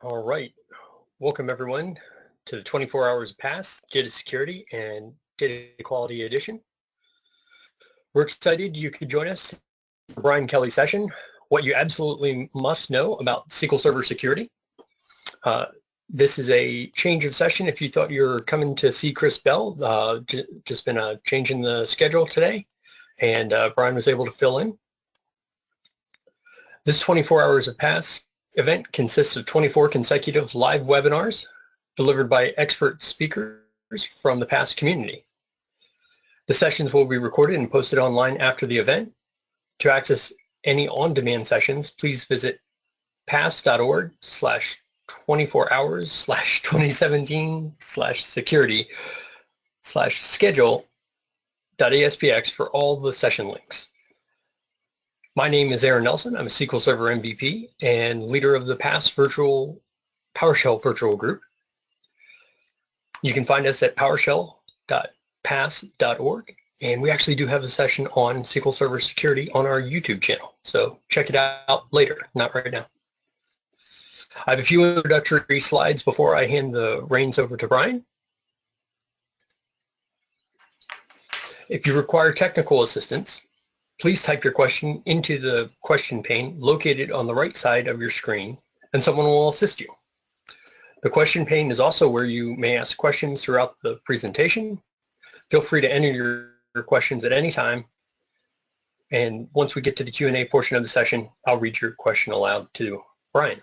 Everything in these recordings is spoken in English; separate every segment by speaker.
Speaker 1: All right. Welcome everyone to the 24 Hours Pass Data Security and Data Quality Edition. We're excited you could join us for Brian Kelly's session, What You Absolutely Must Know About SQL Server Security. This is a change of session. If you thought you were coming to see Chris Bell, just been a change in the schedule today, and Brian was able to fill in. This 24 Hours of Pass event consists of 24 consecutive live webinars delivered by expert speakers from the PASS community. The sessions will be recorded and posted online after the event. To access any on-demand sessions, please visit pass.org/24hours/2017/security/schedule.aspx for all the session links. My name is Aaron Nelson. I'm a SQL Server MVP and leader of the PASS PowerShell virtual group. You can find us at powershell.pass.org, and we actually do have a session on SQL Server security on our YouTube channel, so check it out later, not right now. I have a few introductory slides before I hand the reins over to Brian. If you require technical assistance, please type your question into the question pane located on the right side of your screen, and someone will assist you. The question pane is also where you may ask questions throughout the presentation. Feel free to enter your questions at any time, and once we get to the Q&A portion of the session, I'll read your question aloud to Brian.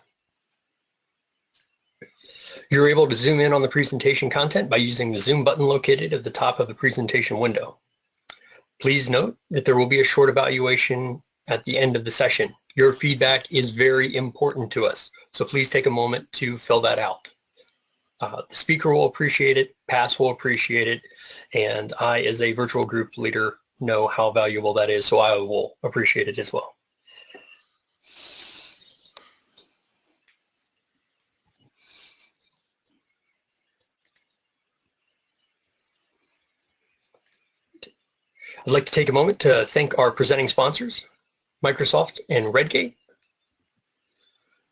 Speaker 1: You're able to zoom in on the presentation content by using the zoom button located at the top of the presentation window. Please note that there will be a short evaluation at the end of the session. Your feedback is very important to us, so please take a moment to fill that out. The speaker will appreciate it, PASS will appreciate it, and I, as a virtual group leader, know how valuable that is, so I will appreciate it as well. I'd like to take a moment to thank our presenting sponsors, Microsoft and Redgate.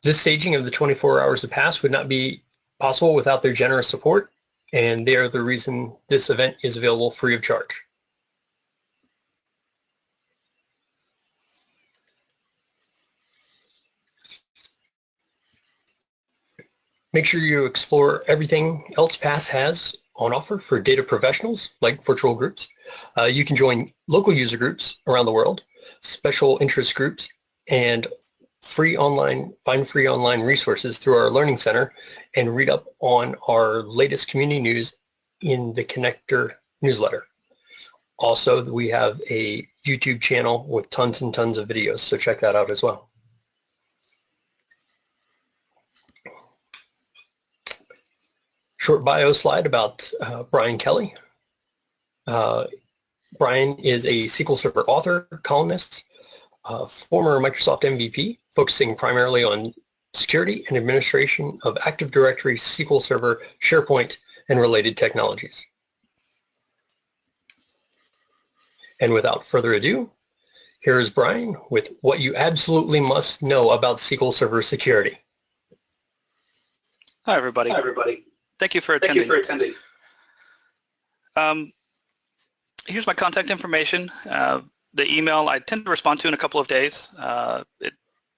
Speaker 1: This staging of the 24 Hours of Pass would not be possible without their generous support, and they are the reason this event is available free of charge. Make sure you explore everything else PASS has on offer for data professionals, like virtual groups. You can join local user groups around the world, special interest groups, and find free online resources through our Learning Center, and read up on our latest community news in the Connector newsletter. Also, we have a YouTube channel with tons and tons of videos, so check that out as well. Short bio slide about Brian Kelly. Brian is a SQL Server author, columnist, former Microsoft MVP, focusing primarily on security and administration of Active Directory, SQL Server, SharePoint, and related technologies. And without further ado, here is Brian with what you absolutely must know about SQL Server security.
Speaker 2: Hi, everybody.
Speaker 1: Hi, everybody.
Speaker 2: Thank you for attending. Here's my contact information. The email I tend to respond to in a couple of days,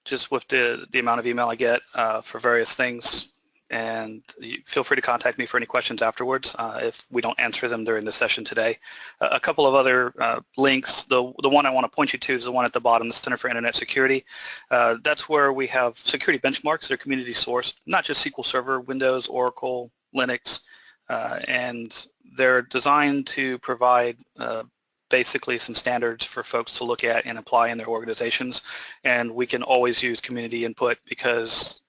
Speaker 2: just with the amount of email I get for various things. And feel free to contact me for any questions afterwards if we don't answer them during the session today. A couple of other links. The one I want to point you to is the one at the bottom, the Center for Internet Security. That's where we have security benchmarks that are community sourced, not just SQL Server, Windows, Oracle, Linux, and they're designed to provide basically some standards for folks to look at and apply in their organizations, and we can always use community input because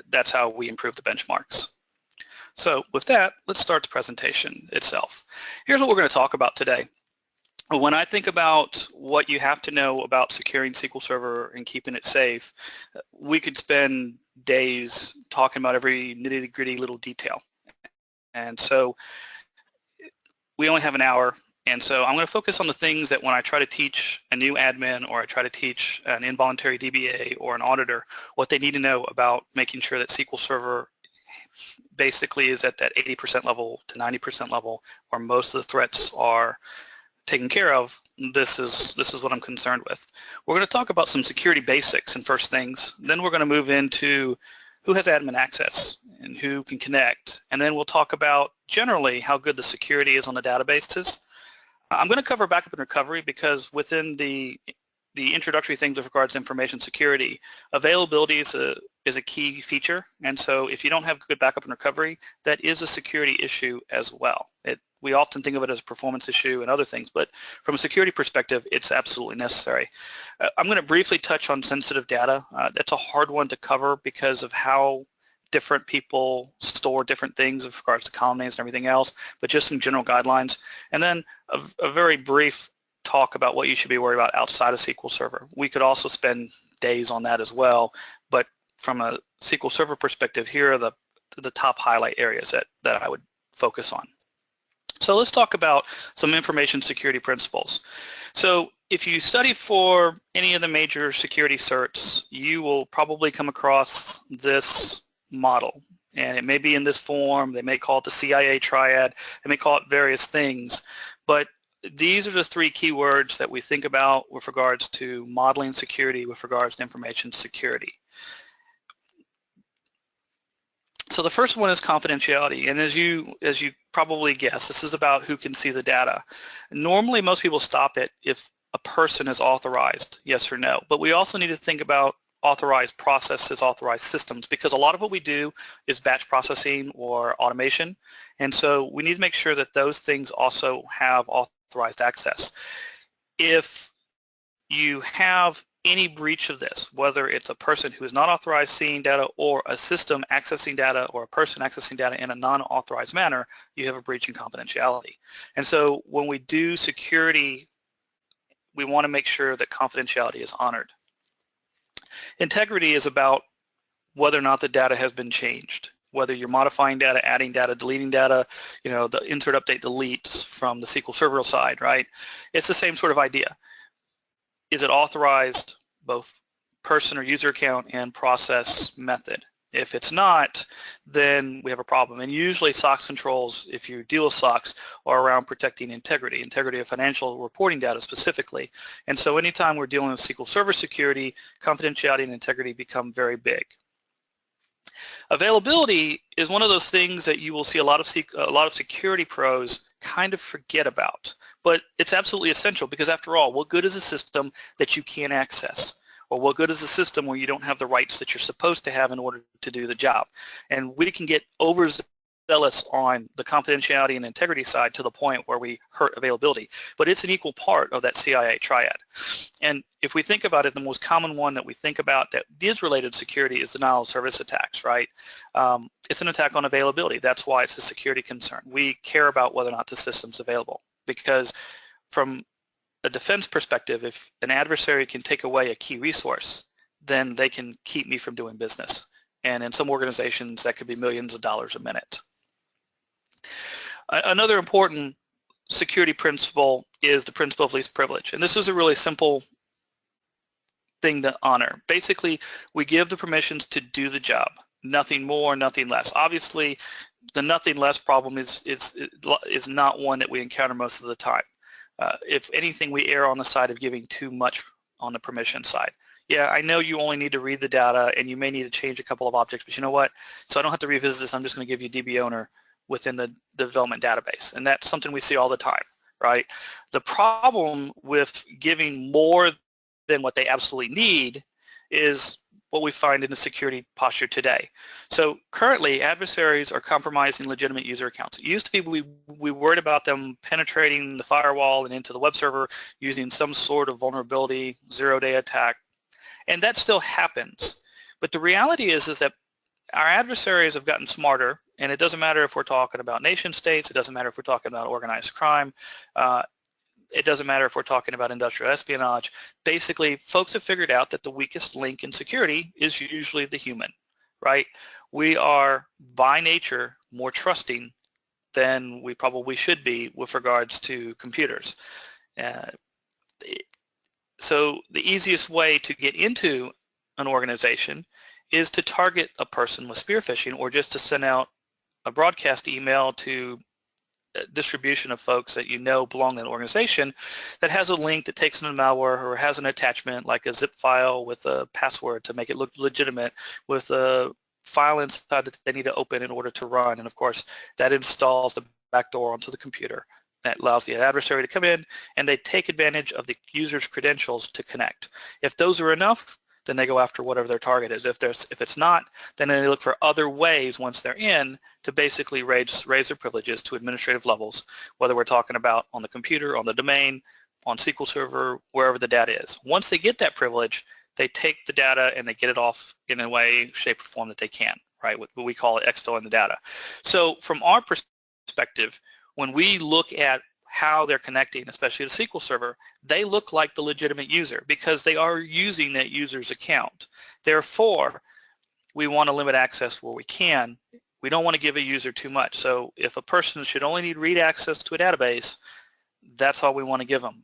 Speaker 2: that's how we improve the benchmarks. So with that, let's start the presentation itself. Here's what we're going to talk about today. When I think about what you have to know about securing SQL Server and keeping it safe, we could spend days talking about every nitty-gritty little detail. And so we only have an hour, And so I'm going to focus on the things that when I try to teach a new admin or I try to teach an involuntary DBA or an auditor, what they need to know about making sure that SQL Server basically is at that 80% level to 90% level where most of the threats are taken care of. This is what I'm concerned with. We're going to talk about some security basics and first things. Then we're going to move into who has admin access and who can connect. And then we'll talk about generally how good the security is on the databases. I'm going to cover backup and recovery because within the introductory things with regards to information security, availability is a key feature. And so if you don't have good backup and recovery, that is a security issue as well. We often think of it as a performance issue and other things, but from a security perspective, it's absolutely necessary. I'm going to briefly touch on sensitive data. That's a hard one to cover because of how different people store different things with regards to column names and everything else, but just some general guidelines. And then a very brief talk about what you should be worried about outside of SQL Server. We could also spend days on that as well, but from a SQL Server perspective, here are the top highlight areas that I would focus on. So let's talk about some information security principles. So if you study for any of the major security certs, you will probably come across this model. And it may be in this form, they may call it the CIA triad, they may call it various things, but these are the three keywords that we think about with regards to modeling security, with regards to information security. So the first one is confidentiality, and as you probably guess, this is about who can see the data. Normally most people stop it if a person is authorized, yes or no, but we also need to think about authorized processes, authorized systems, because a lot of what we do is batch processing or automation, and so we need to make sure that those things also have authorized access. If you have any breach of this, whether it's a person who is not authorized seeing data or a system accessing data or a person accessing data in a non-authorized manner, you have a breach in confidentiality. And so when we do security, we want to make sure that confidentiality is honored. Integrity is about whether or not the data has been changed, whether you're modifying data, adding data, deleting data, you know, the insert, update, deletes from the SQL Server side, right? It's the same sort of idea. Is it authorized, both person or user account and process method? If it's not, then we have a problem. And usually SOX controls, if you deal with SOX, are around protecting integrity of financial reporting data specifically. And so anytime we're dealing with SQL Server security, confidentiality and integrity become very big. Availability is one of those things that you will see a lot of security pros kind of forget about, but it's absolutely essential because after all, what good is a system that you can't access? Or what good is a system where you don't have the rights that you're supposed to have in order to do the job? And we can get overzealous on the confidentiality and integrity side to the point where we hurt availability, but it's an equal part of that CIA triad. And if we think about it, the most common one that we think about that is related to security is denial of service attacks, right? It's an attack on availability. That's why it's a security concern. We care about whether or not the system's available, because from a defense perspective, if an adversary can take away a key resource, then they can keep me from doing business. And in some organizations, that could be millions of dollars a minute. Another important security principle is the principle of least privilege. And this is a really simple thing to honor. Basically, we give the permissions to do the job, nothing more, nothing less. Obviously, the nothing less problem is not one that we encounter most of the time. If anything, we err on the side of giving too much on the permission side. Yeah, I know you only need to read the data and you may need to change a couple of objects, but you know what? So I don't have to revisit this. I'm just going to give you DB owner within the development database. And that's something we see all the time, right? The problem with giving more than what they absolutely need is what we find in the security posture today. So currently, adversaries are compromising legitimate user accounts. It used to be we worried about them penetrating the firewall and into the web server using some sort of vulnerability, zero-day attack, and that still happens. But the reality is that our adversaries have gotten smarter, and it doesn't matter if we're talking about nation states, it doesn't matter if we're talking about organized crime, it doesn't matter if we're talking about industrial espionage. Basically, folks have figured out that the weakest link in security is usually the human, right? We are, by nature, more trusting than we probably should be with regards to computers. Uh, so the easiest way to get into an organization is to target a person with spear phishing, or just to send out a broadcast email to a distribution of folks that you know belong to an organization that has a link that takes in malware, or has an attachment like a zip file with a password to make it look legitimate, with a file inside that they need to open in order to run. And of course, that installs the backdoor onto the computer. That allows the adversary to come in, and they take advantage of the user's credentials to connect. If those are enough, then they go after whatever their target is. If it's not, then they look for other ways once they're in to basically raise their privileges to administrative levels, whether we're talking about on the computer, on the domain, on SQL Server, wherever the data is. Once they get that privilege, they take the data and they get it off in a way, shape, or form that they can, right? What we call it exfilling the data. So from our perspective, when we look at how they're connecting, especially to SQL Server, they look like the legitimate user because they are using that user's account. Therefore, we want to limit access where we can. We don't want to give a user too much. So if a person should only need read access to a database, that's all we want to give them.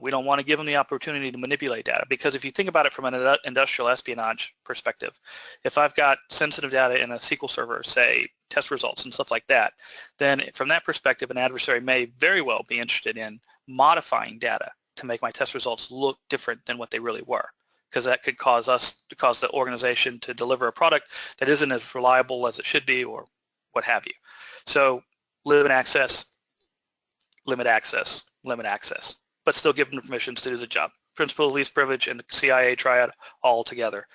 Speaker 2: We don't want to give them the opportunity to manipulate data, because if you think about it from an industrial espionage perspective, if I've got sensitive data in a SQL server, say test results and stuff like that, then from that perspective, an adversary may very well be interested in modifying data to make my test results look different than what they really were, because that could cause the organization to deliver a product that isn't as reliable as it should be, or what have you. So limit access, limit access, limit access, but still give them permissions to do the job. Principal, least privilege, and the CIA triad all together.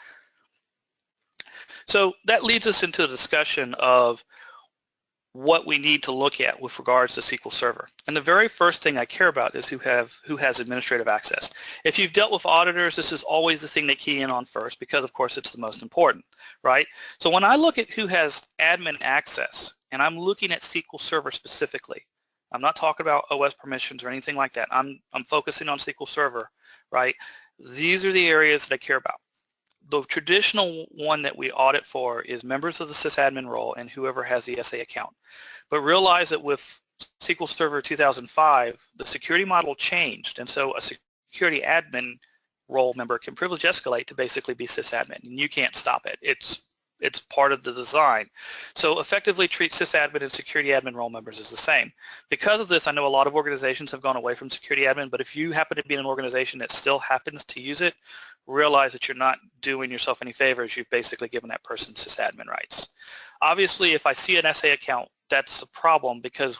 Speaker 2: So that leads us into a discussion of what we need to look at with regards to SQL Server. And the very first thing I care about is who has administrative access. If you've dealt with auditors, this is always the thing they key in on first, because of course it's the most important, right? So when I look at who has admin access, and I'm looking at SQL Server specifically, I'm not talking about OS permissions or anything like that. I'm focusing on SQL Server, right? These are the areas that I care about. The traditional one that we audit for is members of the sysadmin role and whoever has the SA account. But realize that with SQL Server 2005, the security model changed, and so a security admin role member can privilege escalate to basically be sysadmin, and you can't stop it. It's part of the design. So effectively treat sysadmin and security admin role members as the same. Because of this, I know a lot of organizations have gone away from security admin, but if you happen to be in an organization that still happens to use it, realize that you're not doing yourself any favors. You've basically given that person sysadmin rights. Obviously, if I see an SA account, that's a problem, because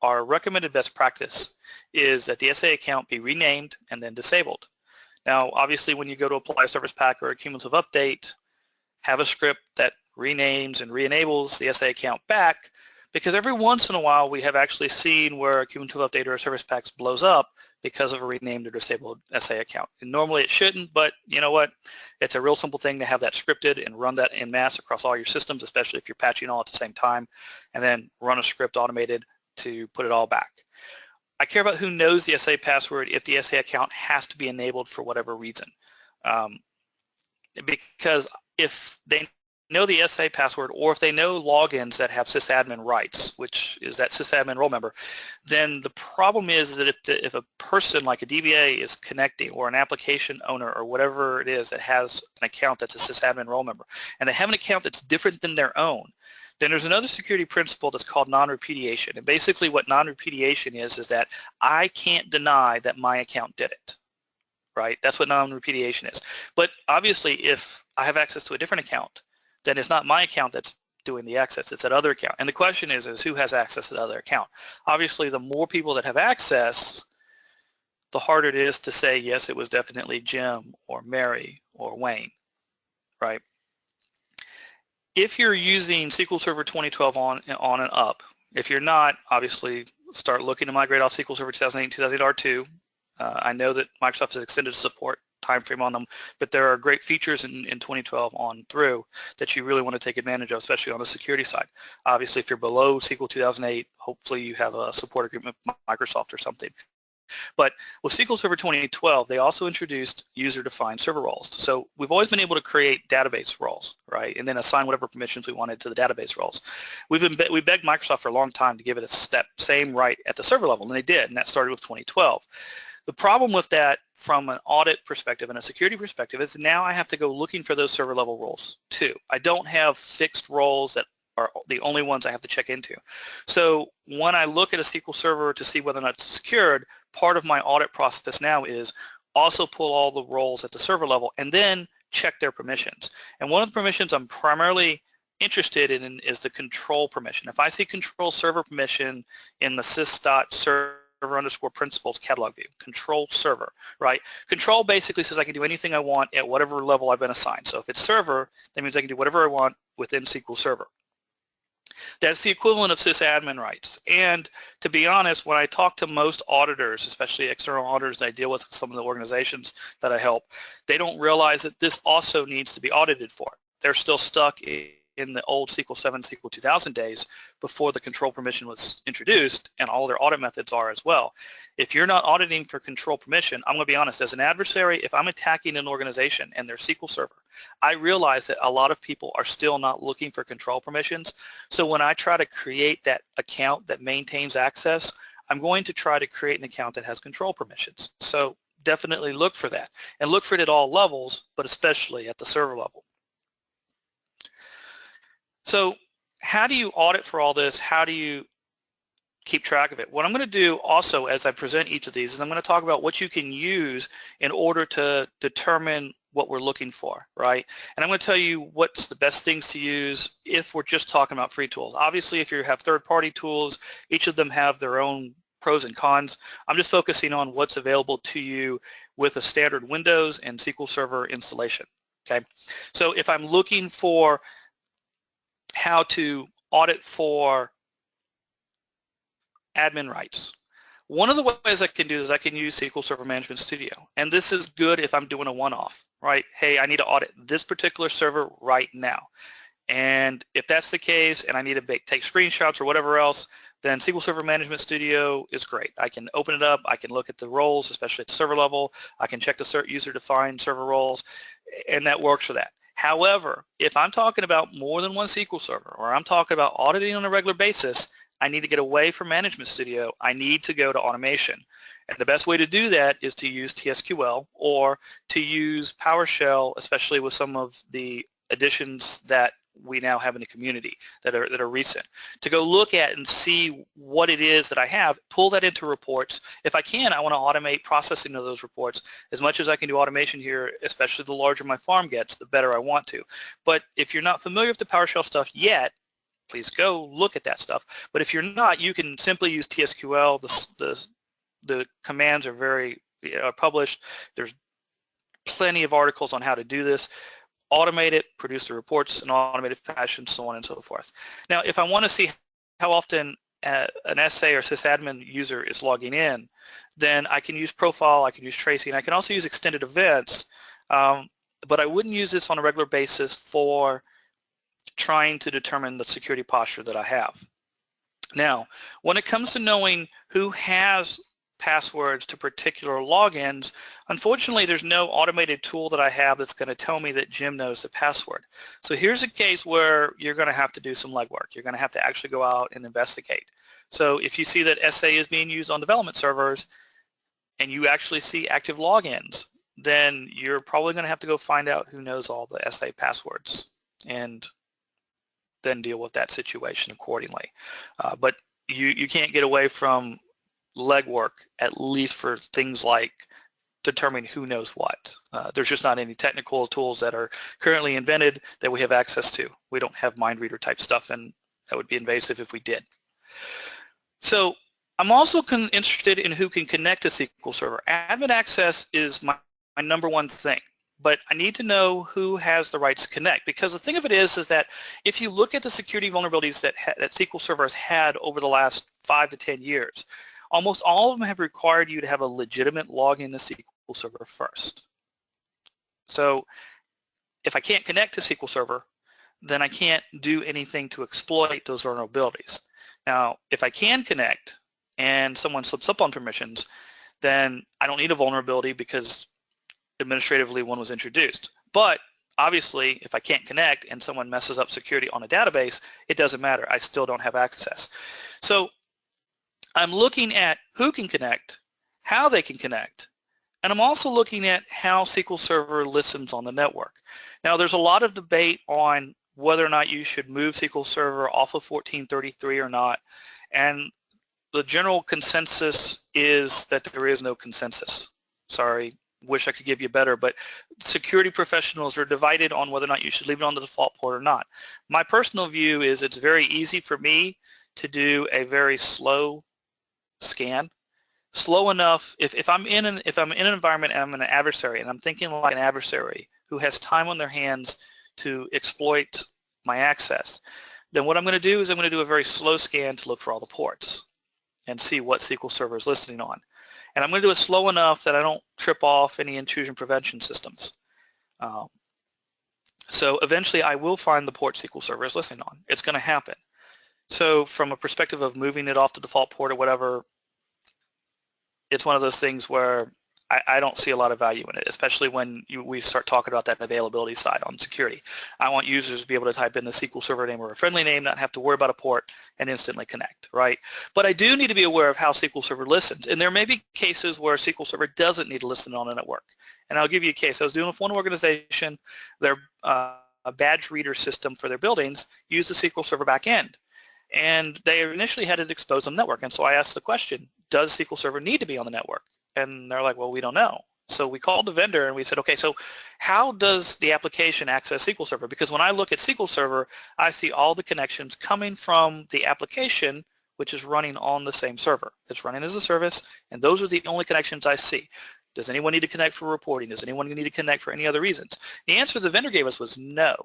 Speaker 2: our recommended best practice is that the SA account be renamed and then disabled. Now, obviously, when you go to apply a service pack or a cumulative update, have a script that renames and re-enables the SA account back, because every once in a while we have actually seen where a cumulative update or a service pack blows up because of a renamed or disabled SA account. And normally it shouldn't, but you know what? It's a real simple thing to have that scripted and run that en masse across all your systems, especially if you're patching all at the same time, and then run a script automated to put it all back. I care about who knows the SA password if the SA account has to be enabled for whatever reason. Because if they know the SA password, or if they know logins that have sysadmin rights, which is that sysadmin role member, then the problem is that if a person like a DBA is connecting, or an application owner, or whatever it is that has an account that's a sysadmin role member, and they have an account that's different than their own, then there's another security principle that's called non-repudiation. And basically what non-repudiation is that I can't deny that my account did it. Right? That's what non-repudiation is. But obviously, if I have access to a different account, then it's not my account that's doing the access, it's that other account. And the question is who has access to the other account? Obviously, the more people that have access, the harder it is to say, yes, it was definitely Jim or Mary or Wayne, right? If you're using SQL Server 2012 on and up, if you're not, obviously, start looking to migrate off SQL Server 2008 2008 R2. I know that Microsoft has extended support timeframe on them, but there are great features in 2012 on through that you really want to take advantage of, especially on the security side. Obviously, if you're below SQL 2008, hopefully you have a support agreement with Microsoft or something. But with SQL Server 2012, they also introduced user-defined server roles. So we've always been able to create database roles, right, and then assign whatever permissions we wanted to the database roles. We begged Microsoft for a long time to give it a same right at the server level, and they did, and that started with 2012. The problem with that from an audit perspective and a security perspective is now I have to go looking for those server level roles too. I don't have fixed roles that are the only ones I have to check into. So when I look at a SQL Server to see whether or not it's secured, part of my audit process now is also pull all the roles at the server level and then check their permissions. And one of the permissions I'm primarily interested in is the control permission. If I see control server permission in the sys.server_principals catalog view, control server, right? Control basically says I can do anything I want at whatever level I've been assigned. So if it's server, that means I can do whatever I want within SQL Server. That's the equivalent of sysadmin rights. And to be honest, when I talk to most auditors, especially external auditors that I deal with some of the organizations that I help, they don't realize that this also needs to be audited for. They're still stuck in the old SQL 7, SQL 2000 days before the control permission was introduced, and all their audit methods are as well. If you're not auditing for control permission, I'm going to be honest, as an adversary, if I'm attacking an organization and their SQL Server, I realize that a lot of people are still not looking for control permissions. So when I try to create that account that maintains access, I'm going to try to create an account that has control permissions. So definitely look for that, and look for it at all levels, but especially at the server level. So how do you audit for all this? How do you keep track of it? What I'm going to do also as I present each of these is I'm going to talk about what you can use in order to determine what we're looking for, right? And I'm going to tell you what's the best things to use if we're just talking about free tools. Obviously, if you have third-party tools, each of them have their own pros and cons. I'm just focusing on what's available to you with a standard Windows and SQL Server installation, okay? So if I'm looking for how to audit for admin rights, one of the ways I can do is I can use SQL Server Management Studio. And this is good if I'm doing a one-off, right? Hey, I need to audit this particular server right now. And if that's the case and I need to take screenshots or whatever else, then SQL Server Management Studio is great. I can open it up, I can look at the roles, especially at the server level, I can check the user-defined server roles, and that works for that. However, if I'm talking about more than one SQL server, or I'm talking about auditing on a regular basis, I need to get away from Management Studio. I need to go to automation. And the best way to do that is to use TSQL or to use PowerShell, especially with some of the additions that we now have in the community that are recent, to go look at and see what it is that I have, pull that into reports. If I can, I want to automate processing of those reports. As much as I can do automation here, especially the larger my farm gets, the better I want to. But if you're not familiar with the PowerShell stuff yet, please go look at that stuff. But if you're not, you can simply use TSQL. The commands are very published. There's plenty of articles on how to do this. Automate it, produce the reports in automated fashion, so on and so forth. Now, if I want to see how often an SA or sysadmin user is logging in, then I can use profile, I can use tracing, I can also use extended events, but I wouldn't use this on a regular basis for trying to determine the security posture that I have. Now, when it comes to knowing who has passwords to particular logins, unfortunately there's no automated tool that I have that's going to tell me that Jim knows the password. So here's a case where you're going to have to do some legwork. You're going to have to actually go out and investigate. So if you see that SA is being used on development servers and you actually see active logins, then you're probably going to have to go find out who knows all the SA passwords and then deal with that situation accordingly. But you can't get away from legwork, at least for things like determining who knows what. There's just not any technical tools that are currently invented that we have access to. We don't have mind reader type stuff, and that would be invasive if we did. So I'm also interested in who can connect to SQL Server. Admin access is my number one thing, but I need to know who has the rights to connect, because the thing of it is that if you look at the security vulnerabilities that SQL Server has had over the last 5 to 10 years, almost all of them have required you to have a legitimate login to SQL Server first. So if I can't connect to SQL Server, then I can't do anything to exploit those vulnerabilities. Now, if I can connect and someone slips up on permissions, then I don't need a vulnerability because administratively one was introduced. But obviously, if I can't connect and someone messes up security on a database, it doesn't matter. I still don't have access. So I'm looking at who can connect, how they can connect, and I'm also looking at how SQL Server listens on the network. Now, there's a lot of debate on whether or not you should move SQL Server off of 1433 or not, and the general consensus is that there is no consensus. Sorry, wish I could give you better, but security professionals are divided on whether or not you should leave it on the default port or not. My personal view is it's very easy for me to do a very slow scan, slow enough. If I'm in an environment and I'm an adversary and I'm thinking like an adversary who has time on their hands to exploit my access, then what I'm going to do is I'm going to do a very slow scan to look for all the ports and see what SQL Server is listening on. And I'm going to do it slow enough that I don't trip off any intrusion prevention systems. So eventually I will find the port SQL Server is listening on. It's going to happen. So from a perspective of moving it off the default port or whatever, it's one of those things where I don't see a lot of value in it, especially when we start talking about that availability side on security. I want users to be able to type in the SQL Server name or a friendly name, not have to worry about a port, and instantly connect, right? But I do need to be aware of how SQL Server listens, and there may be cases where SQL Server doesn't need to listen on a network. And I'll give you a case. I was doing with one organization, their badge reader system for their buildings used the SQL Server backend. And they initially had it exposed on the network. And so I asked the question, does SQL Server need to be on the network? And they're like, well, we don't know. So we called the vendor and we said, okay, so how does the application access SQL Server? Because when I look at SQL Server, I see all the connections coming from the application, which is running on the same server. It's running as a service, and those are the only connections I see. Does anyone need to connect for reporting? Does anyone need to connect for any other reasons? The answer the vendor gave us was no.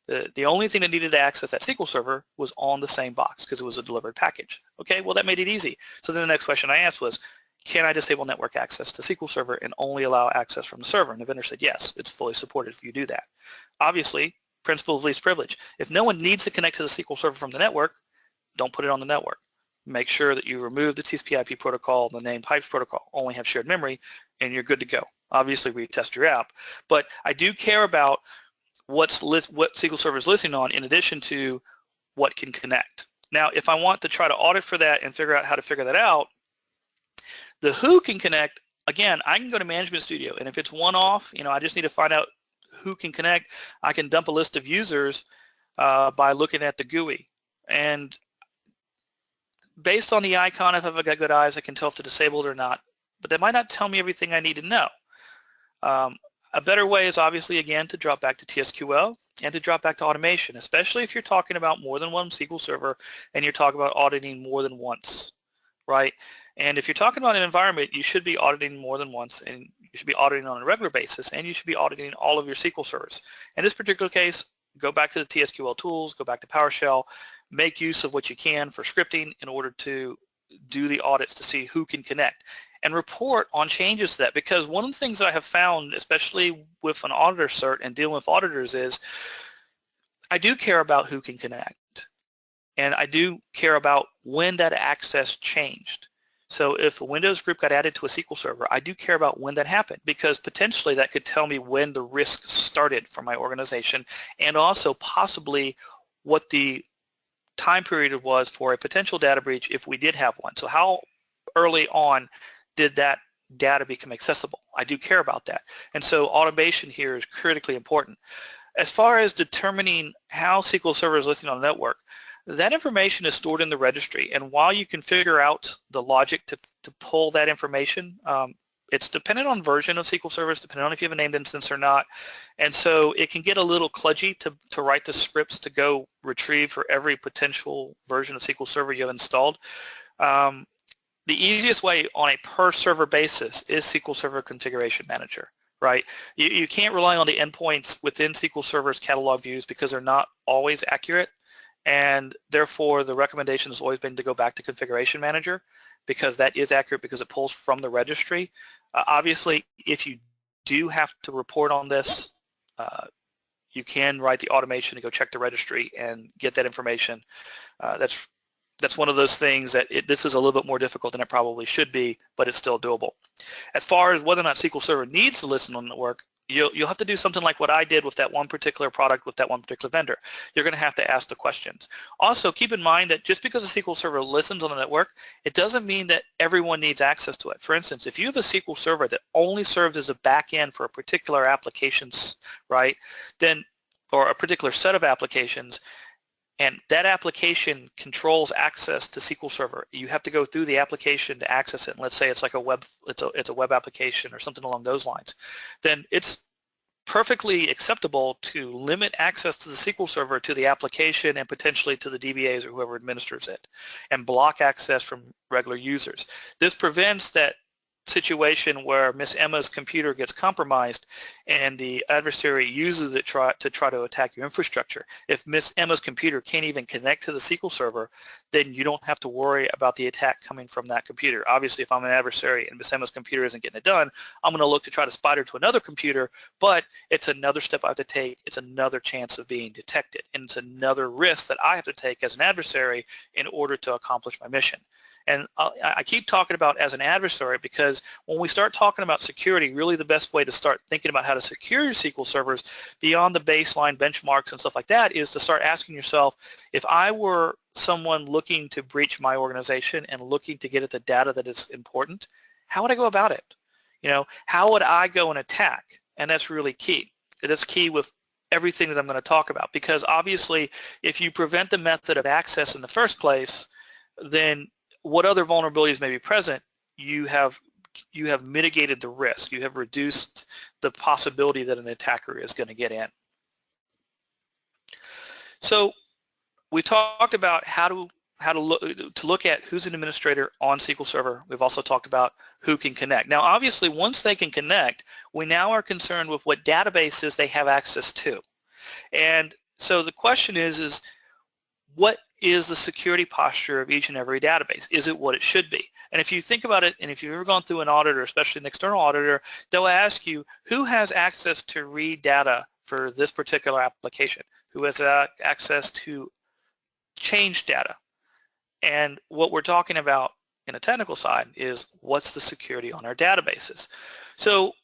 Speaker 2: The only thing that needed to access that SQL Server was on the same box because it was a delivered package. Okay, well that made it easy. So then the next question I asked was, can I disable network access to SQL Server and only allow access from the server? And the vendor said, yes, it's fully supported if you do that. Obviously, principle of least privilege. If no one needs to connect to the SQL Server from the network, don't put it on the network. Make sure that you remove the TCP/IP protocol, the named pipes protocol, only have shared memory, and you're good to go. Obviously, retest your app. But I do care about what SQL Server is listening on in addition to what can connect. Now, if I want to try to audit for that and figure out how to figure that out, the who can connect, again, I can go to Management Studio, and if it's one-off, I just need to find out who can connect. I can dump a list of users by looking at the GUI. And based on the icon, if I've got good eyes, I can tell if it's disabled or not. But that might not tell me everything I need to know. A better way is obviously, again, to drop back to TSQL and to drop back to automation, especially if you're talking about more than one SQL Server and you're talking about auditing more than once, right? And if you're talking about an environment, you should be auditing more than once, and you should be auditing on a regular basis, and you should be auditing all of your SQL servers. In this particular case, go back to the TSQL tools, go back to PowerShell, make use of what you can for scripting in order to do the audits to see who can connect, and report on changes to that. Because one of the things that I have found, especially with an auditor cert and dealing with auditors, is I do care about who can connect, and I do care about when that access changed. So if a Windows group got added to a SQL Server, I do care about when that happened, because potentially that could tell me when the risk started for my organization, and also possibly what the time period was for a potential data breach if we did have one. So how early on did that data become accessible? I do care about that. And so automation here is critically important. As far as determining how SQL Server is listening on the network, that information is stored in the registry, and while you can figure out the logic to pull that information, it's dependent on version of SQL Servers, depending on if you have a named instance or not, and so it can get a little kludgy to write the scripts to go retrieve for every potential version of SQL Server you have installed. The easiest way on a per server basis is SQL Server Configuration Manager, right? You can't rely on the endpoints within SQL Server's catalog views because they're not always accurate. And therefore, the recommendation has always been to go back to Configuration Manager because that is accurate because it pulls from the registry. Obviously, if you do have to report on this, you can write the automation to go check the registry and get that information. That's that's one of those things that this is a little bit more difficult than it probably should be, but it's still doable. As far as whether or not SQL Server needs to listen on the network, you'll have to do something like what I did with that one particular product with that one particular vendor. You're going to have to ask the questions. Also, keep in mind that just because a SQL Server listens on the network, it doesn't mean that everyone needs access to it. For instance, if you have a SQL Server that only serves as a backend for a particular applications, right, then, or a particular set of applications, and that application controls access to SQL Server. You have to go through the application to access it. And let's say it's like it's a web application or something along those lines. Then it's perfectly acceptable to limit access to the SQL Server to the application and potentially to the DBAs or whoever administers it, and block access from regular users. This prevents that situation where Miss Emma's computer gets compromised and the adversary uses it to try to attack your infrastructure. If Miss Emma's computer can't even connect to the SQL Server, then you don't have to worry about the attack coming from that computer. Obviously, if I'm an adversary and Miss Emma's computer isn't getting it done, I'm going to look to try to spider to another computer, but it's another step I have to take. It's another chance of being detected, and it's another risk that I have to take as an adversary in order to accomplish my mission. And I keep talking about as an adversary because when we start talking about security, really the best way to start thinking about how to secure your SQL servers beyond the baseline benchmarks and stuff like that is to start asking yourself, if I were someone looking to breach my organization and looking to get at the data that is important, how would I go about it? You know, how would I go and attack? And that's really key. That's key with everything that I'm going to talk about, because obviously if you prevent the method of access in the first place, then what other vulnerabilities may be present, you have mitigated the risk. You have reduced the possibility that an attacker is going to get in. So we talked about how to look at who's an administrator on SQL Server. We've also talked about who can connect. Now, obviously, once they can connect, we now are concerned with what databases they have access to. And so the question is what is the security posture of each and every database? Is it what it should be? And if you think about it, and if you've ever gone through an auditor, especially an external auditor, they'll ask you who has access to read data for this particular application, who has access to change data. And what we're talking about in a technical side is what's the security on our databases. So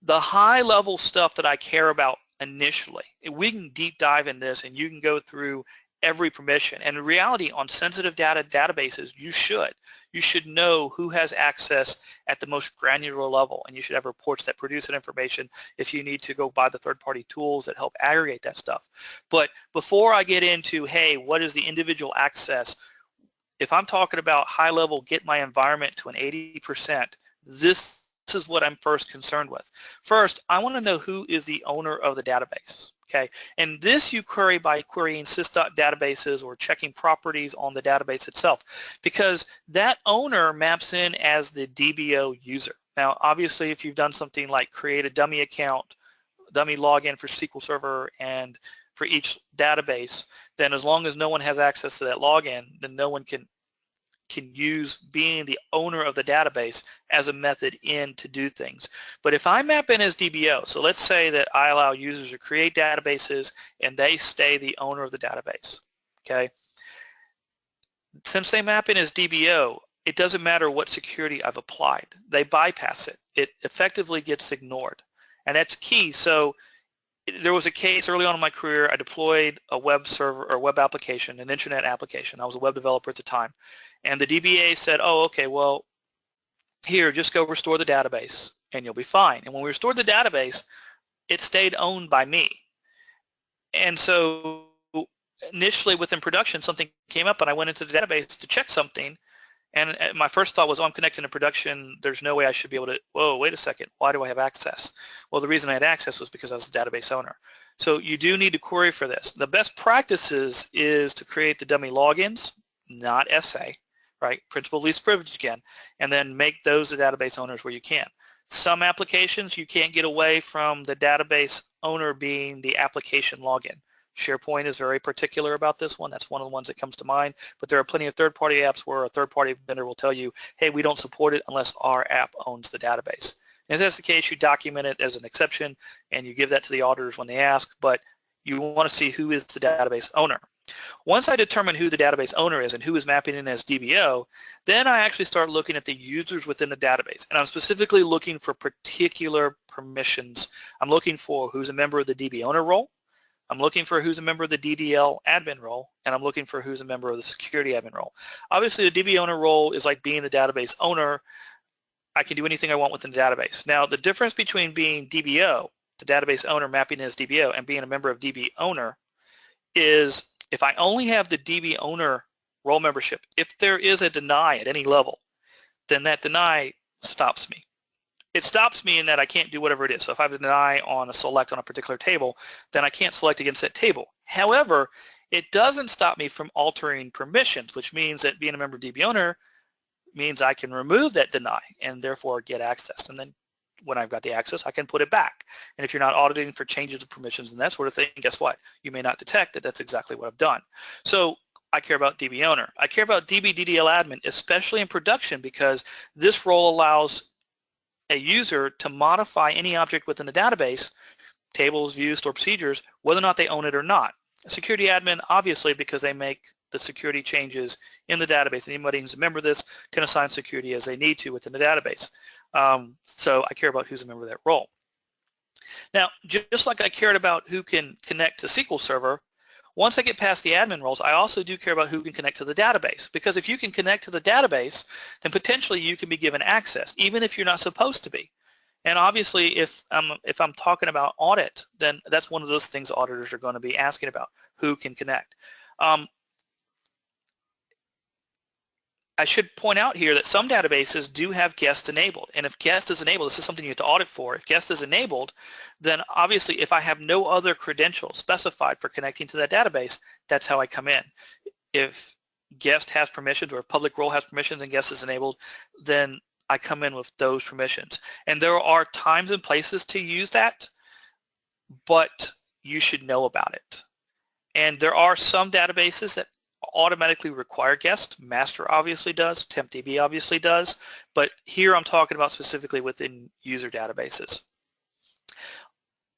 Speaker 2: the high level stuff that I care about initially, we can deep dive in this and you can go through every permission. And in reality, on sensitive databases, you should know who has access at the most granular level, and you should have reports that produce that information if you need to go buy the third-party tools that help aggregate that stuff. But before I get into, hey, what is the individual access, if I'm talking about high level, get my environment to an 80%, this is what I'm first concerned with. First, I want to know who is the owner of the database. Okay, and this you query by querying sys.databases or checking properties on the database itself, because that owner maps in as the DBO user. Now, obviously, if you've done something like create a dummy account, dummy login for SQL Server and for each database, then as long as no one has access to that login, then no one can use being the owner of the database as a method in to do things. But if I map in as DBO, so let's say that I allow users to create databases and they stay the owner of the database, okay? Since they map in as DBO, it doesn't matter what security I've applied. They bypass it. It effectively gets ignored, and that's key. So there was a case early on in my career, I deployed a web server or web application, an internet application. I was a web developer at the time. And the DBA said, oh, okay, well, here, just go restore the database and you'll be fine. And when we restored the database, it stayed owned by me. And so initially within production, something came up and I went into the database to check something. And my first thought was, oh, I'm connecting to production. There's no way I should be able to, whoa, wait a second. Why do I have access? Well, the reason I had access was because I was the database owner. So you do need to query for this. The best practices is to create the dummy logins, not SA, right? Principal least privilege again, and then make those the database owners where you can. Some applications you can't get away from the database owner being the application login. SharePoint is very particular about this one. That's one of the ones that comes to mind. But there are plenty of third-party apps where a third-party vendor will tell you, hey, we don't support it unless our app owns the database. And if that's the case, you document it as an exception and you give that to the auditors when they ask, but you want to see who is the database owner. Once I determine who the database owner is and who is mapping in as DBO, then I actually start looking at the users within the database. And I'm specifically looking for particular permissions. I'm looking for who's a member of the DB owner role. I'm looking for who's a member of the DDL admin role, and I'm looking for who's a member of the security admin role. Obviously, the DB owner role is like being the database owner. I can do anything I want within the database. Now, the difference between being DBO, the database owner mapping as DBO, and being a member of DB owner is if I only have the DB owner role membership, if there is a deny at any level, then that deny stops me. It stops me in that I can't do whatever it is. So if I have a deny on a select on a particular table, then I can't select against that table. However, it doesn't stop me from altering permissions, which means that being a member of DB owner means I can remove that deny and therefore get access. And then when I've got the access, I can put it back. And if you're not auditing for changes of permissions and that sort of thing, guess what? You may not detect that that's exactly what I've done. So I care about DB owner. I care about DB DDL admin, especially in production, because this role allows a user to modify any object within the database, tables, views, stored procedures, whether or not they own it or not. A security admin, obviously, because they make the security changes in the database. Anybody who's a member of this can assign security as they need to within the database. So I care about who's a member of that role. Now, just like I cared about who can connect to SQL Server, once I get past the admin roles, I also do care about who can connect to the database. Because if you can connect to the database, then potentially you can be given access, even if you're not supposed to be. And obviously, if I'm talking about audit, then that's one of those things auditors are going to be asking about, who can connect. I should point out here that some databases do have guest enabled, and if guest is enabled, this is something you have to audit for. If guest is enabled, then obviously if I have no other credentials specified for connecting to that database, that's how I come in. If guest has permissions or if public role has permissions and guest is enabled, then I come in with those permissions. And there are times and places to use that, but you should know about it. And there are some databases that automatically require guest. Master obviously does, TempDB obviously does, but here I'm talking about specifically within user databases.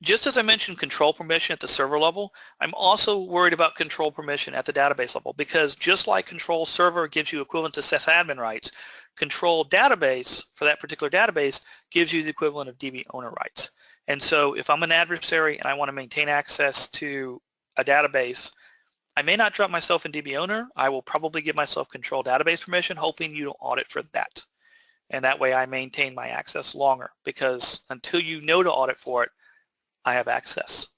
Speaker 2: Just as I mentioned control permission at the server level, I'm also worried about control permission at the database level, because just like control server gives you equivalent to sysadmin rights, control database for that particular database gives you the equivalent of DB owner rights. And so if I'm an adversary and I want to maintain access to a database, I may not drop myself in DB owner. I will probably give myself control database permission, hoping you don't audit for that. And that way I maintain my access longer, because until you know to audit for it, I have access.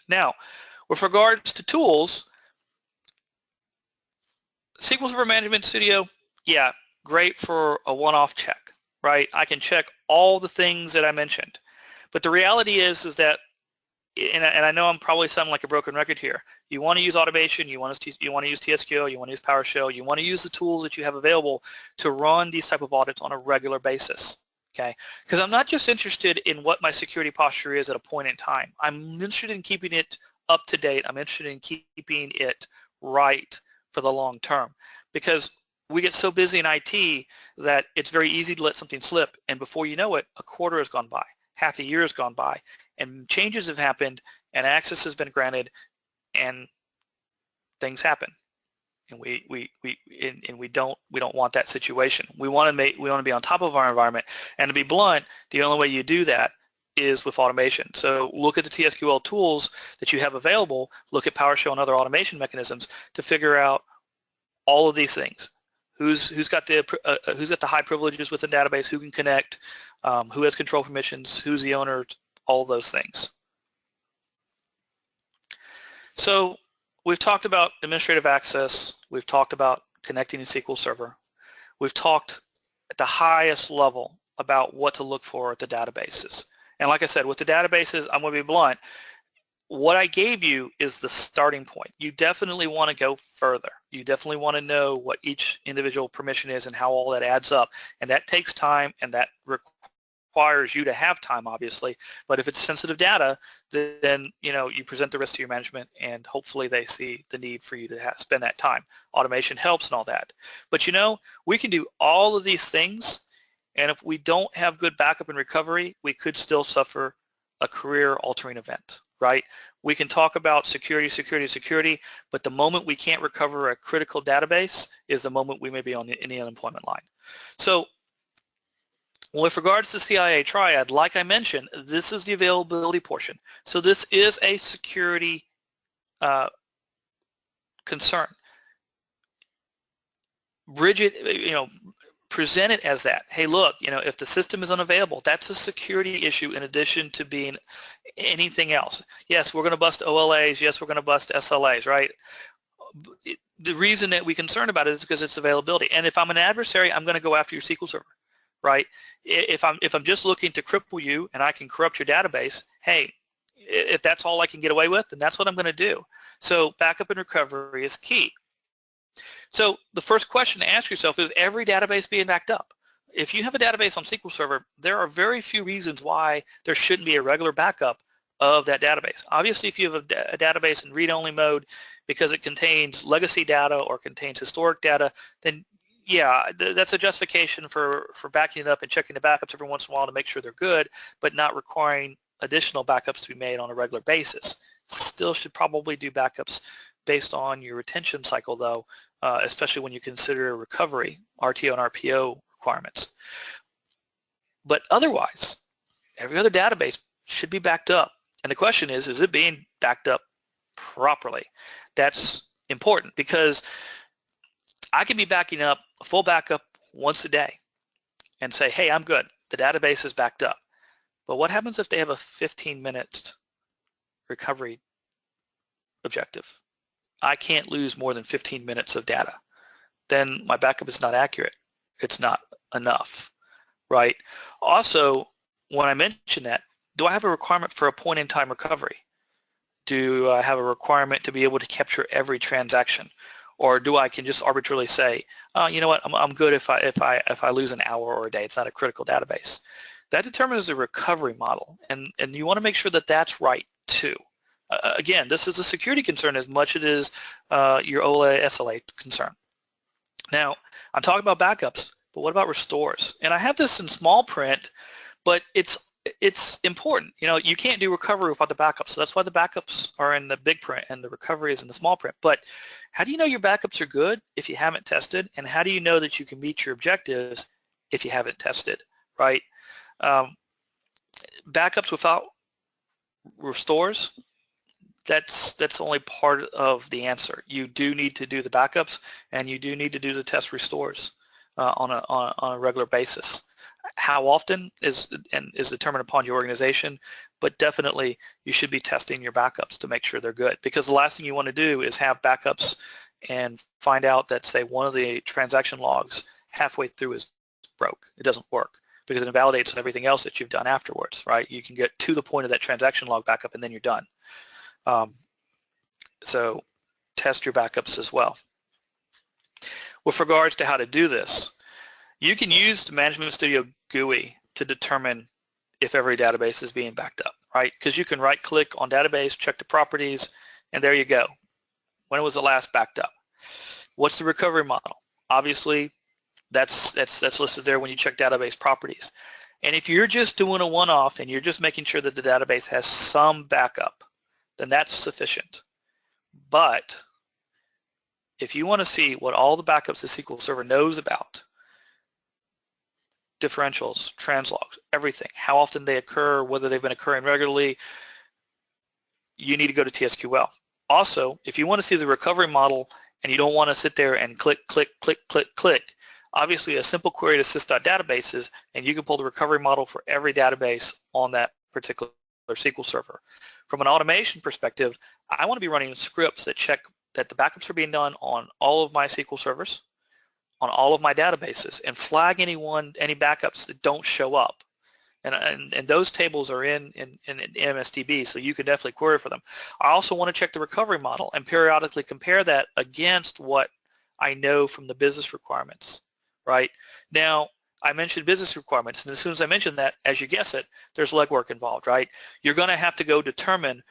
Speaker 2: Now, with regards to tools, SQL Server Management Studio, yeah, great for a one-off check, right? I can check all the things that I mentioned. But the reality is that, and I know I'm probably sounding like a broken record here, you want to use automation, you want to use TSQL, you want to use PowerShell, you want to use the tools that you have available to run these type of audits on a regular basis, okay? Because I'm not just interested in what my security posture is at a point in time. I'm interested in keeping it up to date. I'm interested in keeping it right for the long term, because we get so busy in IT that it's very easy to let something slip, and before you know it, a quarter has gone by, half a year has gone by, and changes have happened, and access has been granted, and things happen, and we don't want that situation. We want to be on top of our environment, and to be blunt, the only way you do that is with automation. So look at the TSQL tools that you have available, look at PowerShell and other automation mechanisms to figure out all of these things. Who's got the high privileges within the database, who can connect, who has control permissions, who's the owner, all those things. So we've talked about administrative access, we've talked about connecting to SQL Server, we've talked at the highest level about what to look for at the databases. And like I said, with the databases, I'm going to be blunt, what I gave you is the starting point. You definitely want to go further. You definitely want to know what each individual permission is and how all that adds up. And that takes time, and that requires you to have time, obviously. But if it's sensitive data, then you present the risk to your management, and hopefully they see the need for you to spend that time. Automation helps and all that. But we can do all of these things, and if we don't have good backup and recovery, we could still suffer a career-altering event. right? We can talk about security, security, security, but the moment we can't recover a critical database is the moment we may be in the unemployment line. So with regards to CIA triad, like I mentioned, this is the availability portion. So this is a security concern. Bridget, present it as that. Hey, look, if the system is unavailable, that's a security issue in addition to being anything else. Yes, we're going to bust OLAs. Yes, we're going to bust SLAs, right? The reason that we're concerned about it is because it's availability. And if I'm an adversary, I'm going to go after your SQL server, right? If I'm just looking to cripple you and I can corrupt your database, hey, if that's all I can get away with, then that's what I'm going to do. So backup and recovery is key. So the first question to ask yourself is every database being backed up? If you have a database on SQL Server, there are very few reasons why there shouldn't be a regular backup of that database. Obviously, if you have a database in read-only mode because it contains legacy data or contains historic data, then yeah, that's a justification for backing it up and checking the backups every once in a while to make sure they're good, but not requiring additional backups to be made on a regular basis. Still should probably do backups based on your retention cycle though, especially when you consider recovery, RTO and RPO requirements. But otherwise, every other database should be backed up. And the question is it being backed up properly? That's important because I can be backing up a full backup once a day and say, hey, I'm good. The database is backed up. But what happens if they have a 15-minute recovery objective? I can't lose more than 15 minutes of data. Then my backup is not accurate. It's not enough, right? Also, when I mention that, do I have a requirement for a point-in-time recovery? Do I have a requirement to be able to capture every transaction? Or do I can just arbitrarily say, oh, you know what, I'm good if I lose an hour or a day. It's not a critical database. That determines the recovery model, and you want to make sure that that's right too. Again, this is a security concern as much as it is your OLA SLA concern. Now, I'm talking about backups, but what about restores? And I have this in small print, but it's important. You can't do recovery without the backups, so that's why the backups are in the big print and the recovery is in the small print. But how do you know your backups are good if you haven't tested? And how do you know that you can meet your objectives if you haven't tested, right? Backups without restores, that's only part of the answer. You do need to do the backups and you do need to do the test restores on a regular basis. How often is determined upon your organization, but definitely you should be testing your backups to make sure they're good, because the last thing you want to do is have backups and find out that, say, one of the transaction logs halfway through is broke. It doesn't work because it invalidates everything else that you've done afterwards, right? You can get to the point of that transaction log backup and then you're done. So test your backups as well. With regards to how to do this, you can use the Management Studio GUI to determine if every database is being backed up, right? Because you can right-click on database, check the properties, and there you go. When was the last backed up? What's the recovery model? Obviously, that's listed there when you check database properties. And if you're just doing a one-off and you're just making sure that the database has some backup, then that's sufficient. But if you want to see what all the backups the SQL Server knows about, differentials, translogs, everything, how often they occur, whether they've been occurring regularly, you need to go to TSQL. Also, if you want to see the recovery model and you don't want to sit there and click, click, click, click, click, obviously a simple query to sys.databases and you can pull the recovery model for every database on that particular SQL Server. From an automation perspective, I want to be running scripts that check that the backups are being done on all of my SQL servers, on all of my databases, and flag any backups that don't show up. And those tables are in MSDB, so you can definitely query for them. I also want to check the recovery model and periodically compare that against what I know from the business requirements, right? Now, I mentioned business requirements, and as soon as I mention that, as you guess it, there's legwork involved, right? You're going to have to go determine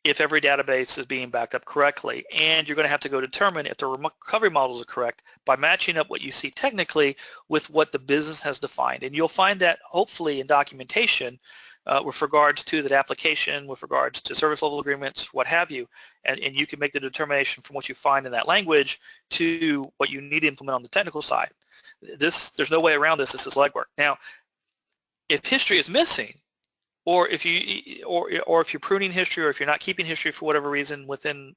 Speaker 2: if every database is being backed up correctly, and you're going to have to go determine if the recovery models are correct by matching up what you see technically with what the business has defined. And you'll find that hopefully in documentation with regards to that application, with regards to service level agreements, what have you, and you can make the determination from what you find in that language to what you need to implement on the technical side. There's no way around this. This is legwork. Now, if history is missing, or if you're pruning history, or if you're not keeping history for whatever reason within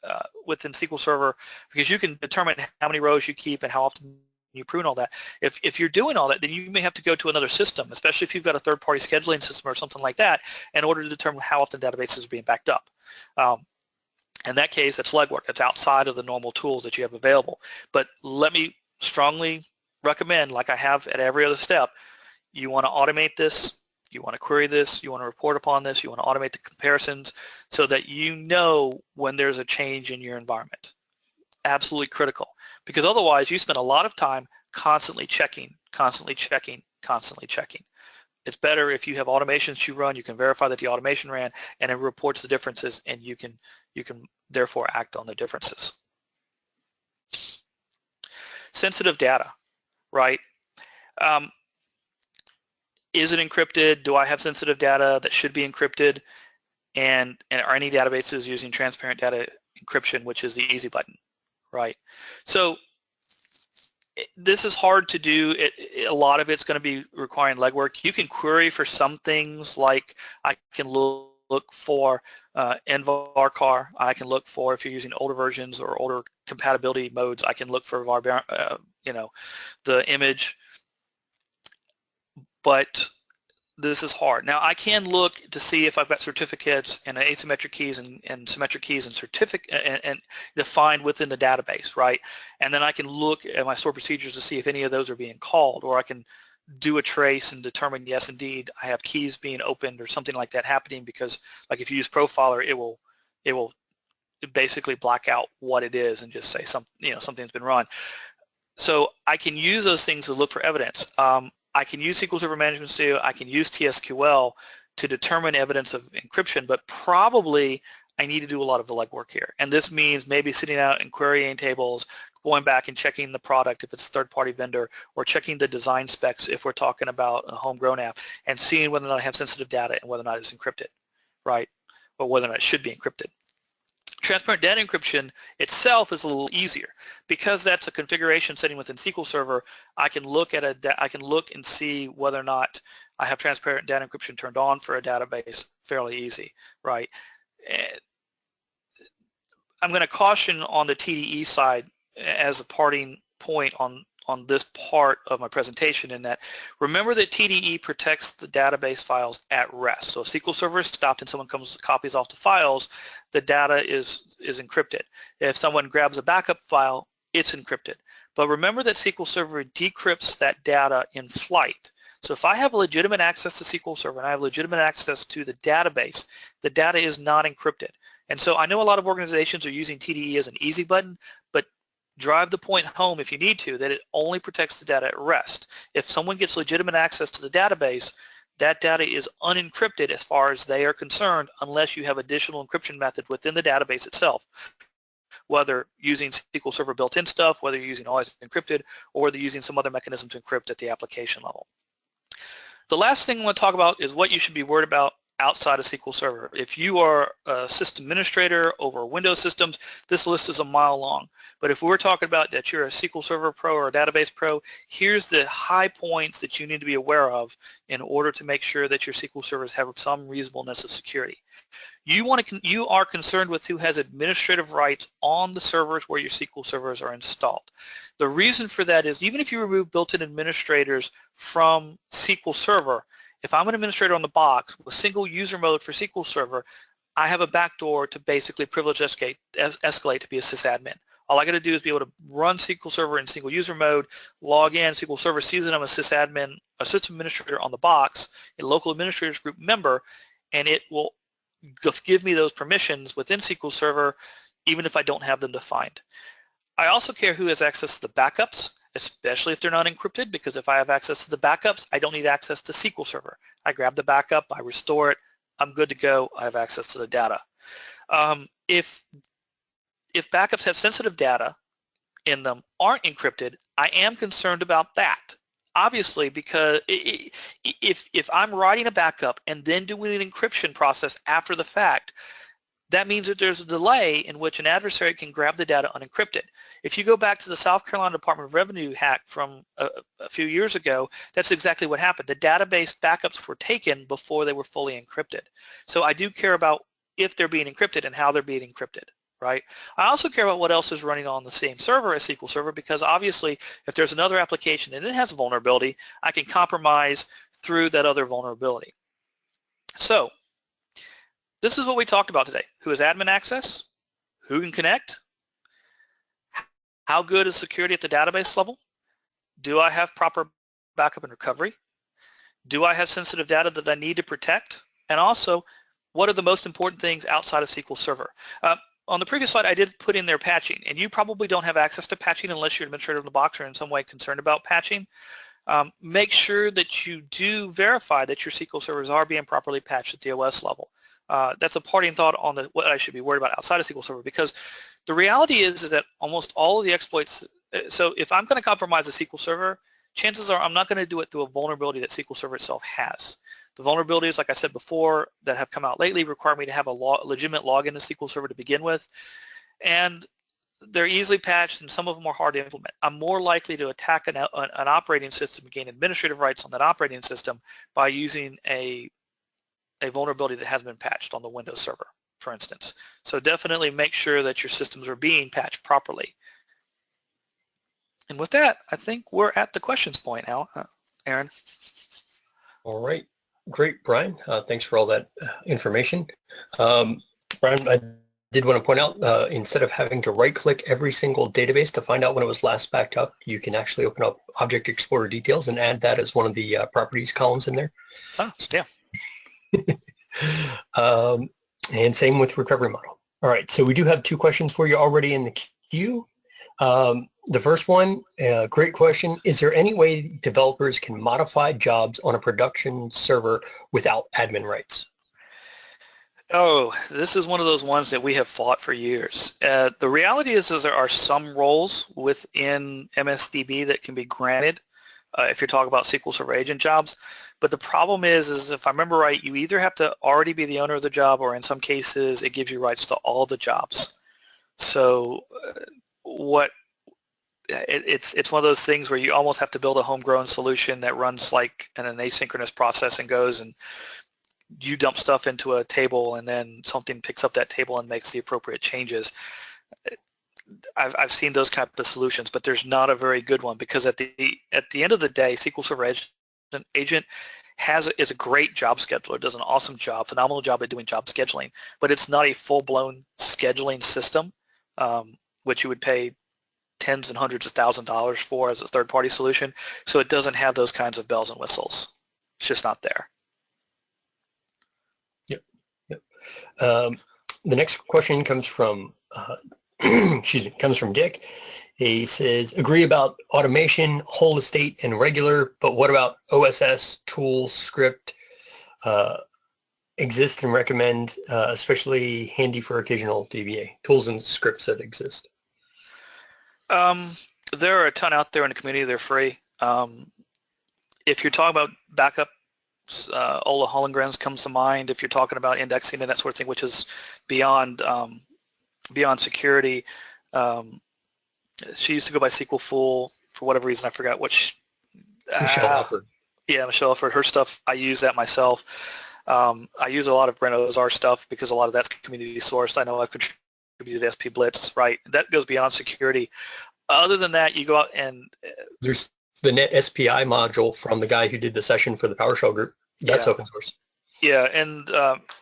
Speaker 2: SQL Server, because you can determine how many rows you keep and how often you prune all that. If you're doing all that, then you may have to go to another system, especially if you've got a third-party scheduling system or something like that, in order to determine how often databases are being backed up. In that case, that's legwork. That's outside of the normal tools that you have available. But let me strongly recommend, like I have at every other step, you want to automate this, you want to query this, you want to report upon this, you want to automate the comparisons so that you know when there's a change in your environment. Absolutely critical, because otherwise you spend a lot of time constantly checking, constantly checking, constantly checking. It's better if you have automations you run, you can verify that the automation ran, and it reports the differences, and you can therefore act on the differences. Sensitive data, right? Is it encrypted? Do I have sensitive data that should be encrypted? And are any databases using transparent data encryption, which is the easy button, right? So this is hard to do. A lot of it's going to be requiring legwork. You can query for some things, like I can look for nvarchar. I can look for, if you're using older versions or older compatibility modes, I can look for the image. But this is hard. Now I can look to see if I've got certificates and asymmetric keys and symmetric keys and certificate and defined within the database, right? And then I can look at my stored procedures to see if any of those are being called, or I can do a trace and determine, yes, indeed, I have keys being opened or something like that happening, because like if you use Profiler, it will basically black out what it is and just say something's been run. So I can use those things to look for evidence. I can use SQL Server Management Studio, I can use TSQL to determine evidence of encryption, but probably I need to do a lot of the legwork here. And this means maybe sitting out and querying tables, going back and checking the product if it's a third-party vendor, or checking the design specs if we're talking about a homegrown app, and seeing whether or not I have sensitive data and whether or not it's encrypted, right? Or whether or not it should be encrypted. Transparent data encryption itself is a little easier, because that's a configuration setting within SQL Server. I can look and see whether or not I have transparent data encryption turned on for a database fairly easy, right? I'm going to caution on the TDE side as a parting point on this part of my presentation, in that remember that TDE protects the database files at rest. So if SQL Server is stopped and someone copies off the files, the data is encrypted. If someone grabs a backup file, it's encrypted. But remember that SQL Server decrypts that data in flight. So if I have legitimate access to SQL Server and I have legitimate access to the database, the data is not encrypted. And so I know a lot of organizations are using TDE as an easy button, but drive the point home if you need to, that it only protects the data at rest. If someone gets legitimate access to the database, that data is unencrypted as far as they are concerned, unless you have additional encryption method within the database itself, whether using SQL Server built-in stuff, whether you're using always encrypted, or whether you're using some other mechanism to encrypt at the application level. The last thing I want to talk about is what you should be worried about outside of SQL Server. If you are a system administrator over Windows systems, this list is a mile long. But if we're talking about that you're a SQL Server pro or a database pro, here's the high points that you need to be aware of in order to make sure that your SQL servers have some reasonableness of security. You are concerned with who has administrative rights on the servers where your SQL servers are installed. The reason for that is, even if you remove built-in administrators from SQL Server, if I'm an administrator on the box with single user mode for SQL Server, I have a backdoor to basically privilege escalate to be a sysadmin. All I got to do is be able to run SQL Server in single user mode, log in, SQL Server sees that I'm a sysadmin, a system administrator on the box, a local administrators group member, and it will give me those permissions within SQL Server even if I don't have them defined. I also care who has access to the backups, especially if they're not encrypted, because if I have access to the backups, I don't need access to SQL Server. I grab the backup, I restore it, I'm good to go, I have access to the data. If backups have sensitive data in them, aren't encrypted, I am concerned about that. obviously, because if I'm writing a backup and then doing an encryption process after the fact, that means that there's a delay in which an adversary can grab the data unencrypted. If you go back to the South Carolina Department of Revenue hack from a few years ago, that's exactly what happened. The database backups were taken before they were fully encrypted. So I do care about if they're being encrypted and how they're being encrypted, right? I also care about what else is running on the same server as SQL Server, because obviously if there's another application and it has a vulnerability, I can compromise through that other vulnerability. So this is what we talked about today. Who has admin access? Who can connect? How good is security at the database level? Do I have proper backup and recovery? Do I have sensitive data that I need to protect? And also, what are the most important things outside of SQL Server? On the previous slide, I did put in there patching, and you probably don't have access to patching unless you're administrator of the box or in some way concerned about patching. Make sure that you do verify that your SQL servers are being properly patched at the OS level. That's a parting thought on what I should be worried about outside of SQL Server, because the reality is that almost all of the exploits, so if I'm going to compromise a SQL Server, chances are I'm not going to do it through a vulnerability that SQL Server itself has. The vulnerabilities, like I said before, that have come out lately require me to have a legitimate login to SQL Server to begin with, and they're easily patched and some of them are hard to implement. I'm more likely to attack an operating system and gain administrative rights on that operating system by using a vulnerability that has been patched on the Windows server, for instance. So definitely make sure that your systems are being patched properly. And with that, I think we're at the questions point now, Aaron.
Speaker 1: All right. Great, Brian. Thanks for all that information. Brian, I did want to point out, instead of having to right-click every single database to find out when it was last backed up, you can actually open up Object Explorer Details and add that as one of the properties columns in there.
Speaker 2: Oh, yeah.
Speaker 1: And same with recovery model. All right, so we do have two questions for you already in the queue. The first one, great question. Is there any way developers can modify jobs on a production server without admin rights?
Speaker 2: Oh, this is one of those ones that we have fought for years. The reality is there are some roles within MSDB that can be granted if you're talking about SQL Server agent jobs. But the problem is if I remember right, you either have to already be the owner of the job, or in some cases it gives you rights to all the jobs. So it's one of those things where you almost have to build a homegrown solution that runs like in an asynchronous process and goes and you dump stuff into a table and then something picks up that table and makes the appropriate changes. I've seen those kind of solutions, but there's not a very good one, because at the end of the day, SQL Server agent is a great job scheduler. It does an awesome job, phenomenal job at doing job scheduling, but it's not a full-blown scheduling system, which you would pay tens and hundreds of thousands of dollars for as a third-party solution. So it doesn't have those kinds of bells and whistles. It's just not there.
Speaker 1: Yep. The next question comes from comes from Dick. He says, agree about automation, whole estate, and regular, but what about OSS, tools, script, exist and recommend, especially handy for occasional DBA, tools and scripts that exist?
Speaker 2: There are a ton out there in the community. They're free. If you're talking about backups, Ola Holmgren's comes to mind. If you're talking about indexing and that sort of thing, which is beyond security, she used to go by SQL Fool for whatever reason. I forgot which.
Speaker 1: Michelle Alford.
Speaker 2: Yeah, Michelle Alford. Her stuff, I use that myself. I use a lot of Brent Ozar stuff because a lot of that's community sourced. I know I've contributed to SP Blitz, right? That goes beyond security. Other than that, you go out and
Speaker 1: there's the Net SPI module from the guy who did the session for the PowerShell group. That's open source.
Speaker 2: Yeah, and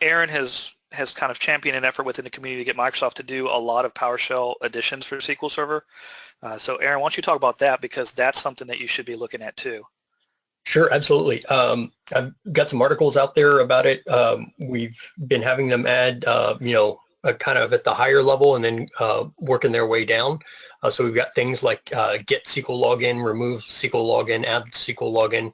Speaker 2: Aaron has kind of championed an effort within the community to get Microsoft to do a lot of PowerShell additions for SQL Server. So Aaron, why don't you talk about that, because that's something that you should be looking at too.
Speaker 1: Sure, absolutely. I've got some articles out there about it. We've been having them add, kind of at the higher level and then working their way down. So we've got things like get SQL login, remove SQL login, add SQL login.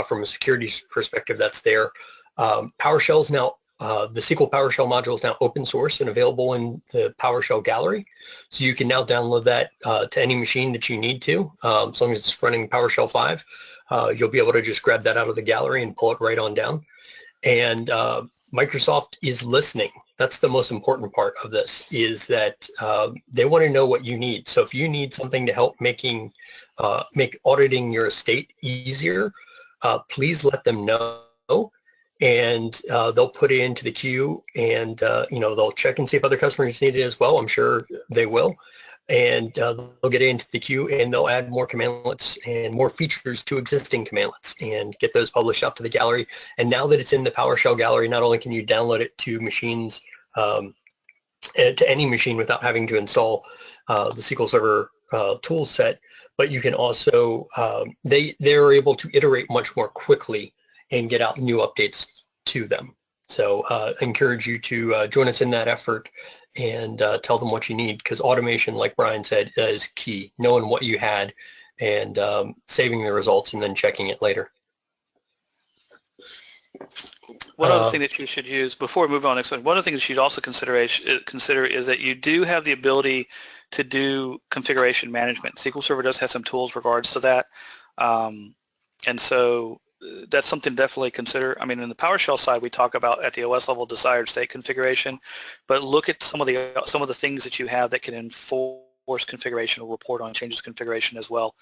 Speaker 1: From a security perspective, that's there. PowerShell is now the SQL PowerShell module is now open source and available in the PowerShell gallery. So you can now download that to any machine that you need to. As long as it's running PowerShell 5, you'll be able to just grab that out of the gallery and pull it right on down. And Microsoft is listening. That's the most important part of this, is that they want to know what you need. So if you need something to help make auditing your estate easier, please let them know, and they'll put it into the queue, and they'll check and see if other customers need it as well. I'm sure they will, and they'll get it into the queue, and they'll add more commandlets and more features to existing commandlets and get those published out to the gallery. And now that it's in the PowerShell gallery, not only can you download it to machines, to any machine without having to install the SQL Server tool set, but you can also, they're able to iterate much more quickly and get out new updates to them. So I encourage you to join us in that effort and tell them what you need, because automation, like Brian said, is key. Knowing what you had and saving the results and then checking it later.
Speaker 2: One other thing that you should use, before we move on to the next one, one other thing that you should also consider is that you do have the ability to do configuration management. SQL Server does have some tools regards to that. And so that's something to definitely consider. I mean, in the PowerShell side, we talk about at the OS level desired state configuration, but look at some of the things that you have that can enforce configuration or report on changes to configuration as well.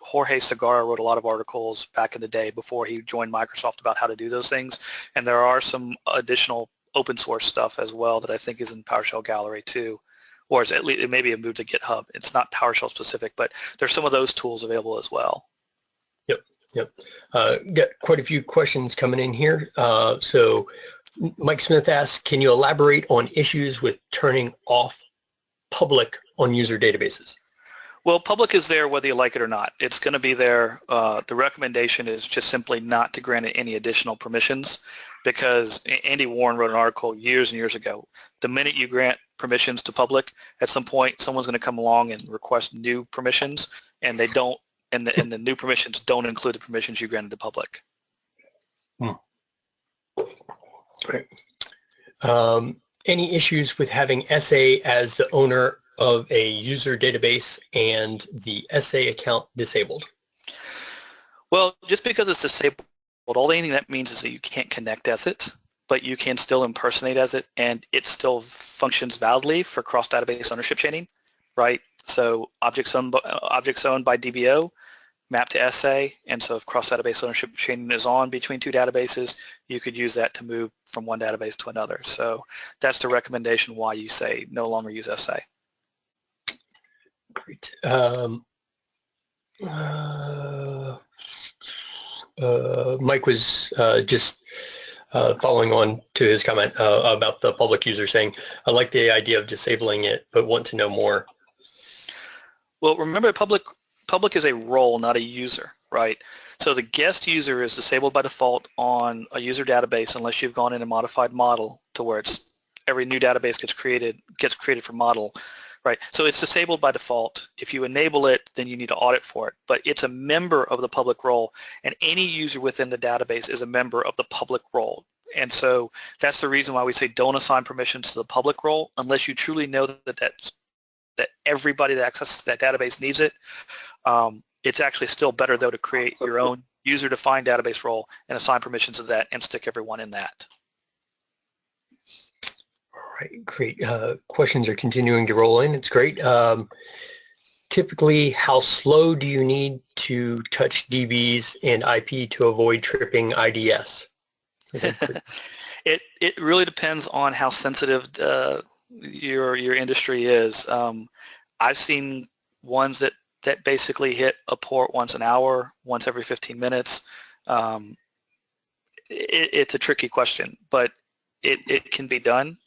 Speaker 2: Jorge Segarra wrote a lot of articles back in the day before he joined Microsoft about how to do those things, and there are some additional open source stuff as well that I think is in PowerShell Gallery too, or at least it may be moved to GitHub. It's not PowerShell specific, but there's some of those tools available as well.
Speaker 1: Yep. Got quite a few questions coming in here. So Mike Smith asks, can you elaborate on issues with turning off public on user databases?
Speaker 2: Well, public is there whether you like it or not. It's going to be there. The recommendation is just simply not to grant it any additional permissions, because Andy Warren wrote an article years and years ago. The minute you grant permissions to public, at some point someone's going to come along and request new permissions, and they don't. And the new permissions don't include the permissions you granted to public.
Speaker 1: Great. Any issues with having SA as the owner of a user database and the SA account disabled?
Speaker 2: Well, just because it's disabled, all anything that means is that you can't connect as it, but you can still impersonate as it, and it still functions validly for cross-database ownership chaining, right? So objects owned by DBO map to SA, and so if cross-database ownership chaining is on between two databases, you could use that to move from one database to another. So that's the recommendation why you say no longer use SA.
Speaker 1: Great. Mike was just following on to his comment about the public user, saying, I like the idea of disabling it, but want to know more.
Speaker 2: Well, remember, public is a role, not a user, right? So the guest user is disabled by default on a user database unless you've gone in and modified model to where it's every new database gets created for model, right? So it's disabled by default. If you enable it, then you need to audit for it. But it's a member of the public role, and any user within the database is a member of the public role. And so that's the reason why we say don't assign permissions to the public role unless you truly know that everybody that accesses that database needs it. It's actually still better, though, to create your own user-defined database role and assign permissions to that and stick everyone in that.
Speaker 1: All right, great. Questions are continuing to roll in. It's great. Typically, how slow do you need to touch DBs and IP to avoid tripping IDS?
Speaker 2: It really depends on how sensitive your industry is. I've seen ones that basically hit a port once an hour, once every 15 minutes. It's a tricky question, but it can be done.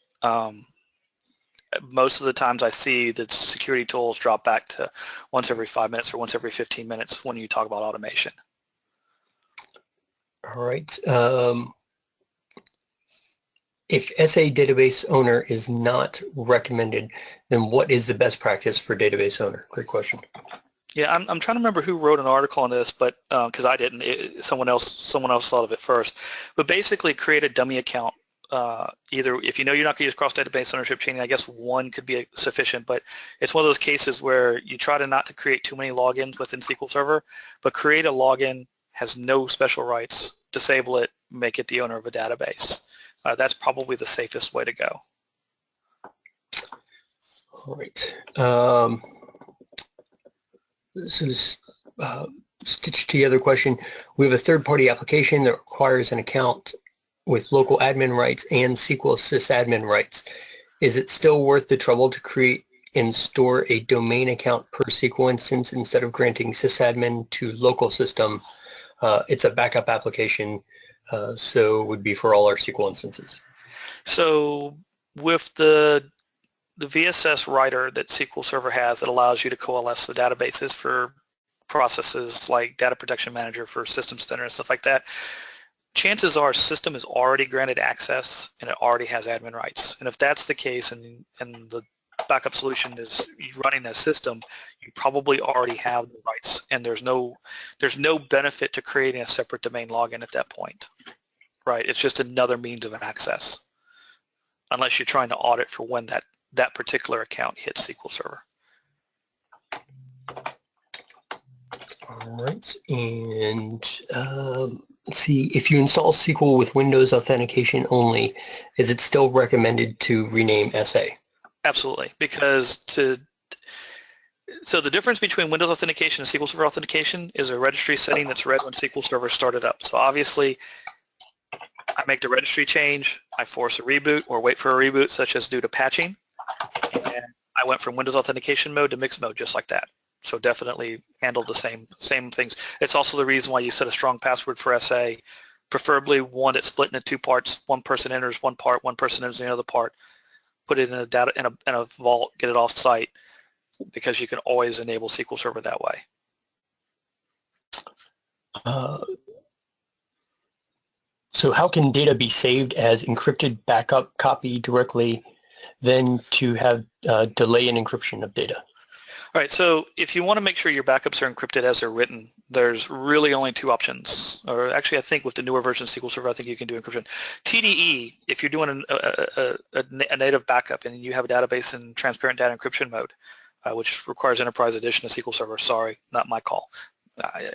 Speaker 2: Most of the times I see that security tools drop back to once every 5 minutes or once every 15 minutes when you talk about automation.
Speaker 1: All right. If SA database owner is not recommended, then what is the best practice for database owner? Great question.
Speaker 2: Yeah, I'm trying to remember who wrote an article on this, but because I didn't, someone else thought of it first. But basically, create a dummy account either if you know you're not going to use cross-database ownership chaining, I guess one could be sufficient, but it's one of those cases where you try to not to create too many logins within SQL Server, but create a login, has no special rights, disable it, make it the owner of a database. That's probably the safest way to go.
Speaker 1: All right. This is stitched together question. We have a third-party application that requires an account with local admin rights and SQL sysadmin rights. Is it still worth the trouble to create and store a domain account per SQL instance instead of granting sysadmin to local system? It's a backup application, so it would be for all our SQL instances.
Speaker 2: So with the VSS writer that SQL Server has, that allows you to coalesce the databases for processes like Data Protection Manager for System Center and stuff like that, chances are system is already granted access and it already has admin rights. And if that's the case and the backup solution is running a system, you probably already have the rights, and there's no benefit to creating a separate domain login at that point, right? It's just another means of access, unless you're trying to audit for when that particular account hits SQL Server.
Speaker 1: All right, and let's see, if you install SQL with Windows authentication only, is it still recommended to rename SA?
Speaker 2: Absolutely, because so the difference between Windows authentication and SQL Server authentication is a registry setting that's read when SQL Server started up. So obviously, I make the registry change, I force a reboot or wait for a reboot, such as due to patching, and I went from Windows authentication mode to mixed mode just like that. So definitely handle the same things. It's also the reason why you set a strong password for SA, preferably one that's split into two parts. One person enters one part, one person enters the other part. Put it in a data in a vault, get it off site, because you can always enable SQL Server that way.
Speaker 1: So how can data be saved as encrypted backup copy directly then to have delay in encryption of data?
Speaker 2: All right, so if you want to make sure your backups are encrypted as they're written, there's really only two options. Or actually, I think with the newer version of SQL Server, I think you can do encryption. TDE, if you're doing a native backup and you have a database in transparent data encryption mode, which requires Enterprise Edition of SQL Server, sorry, not my call.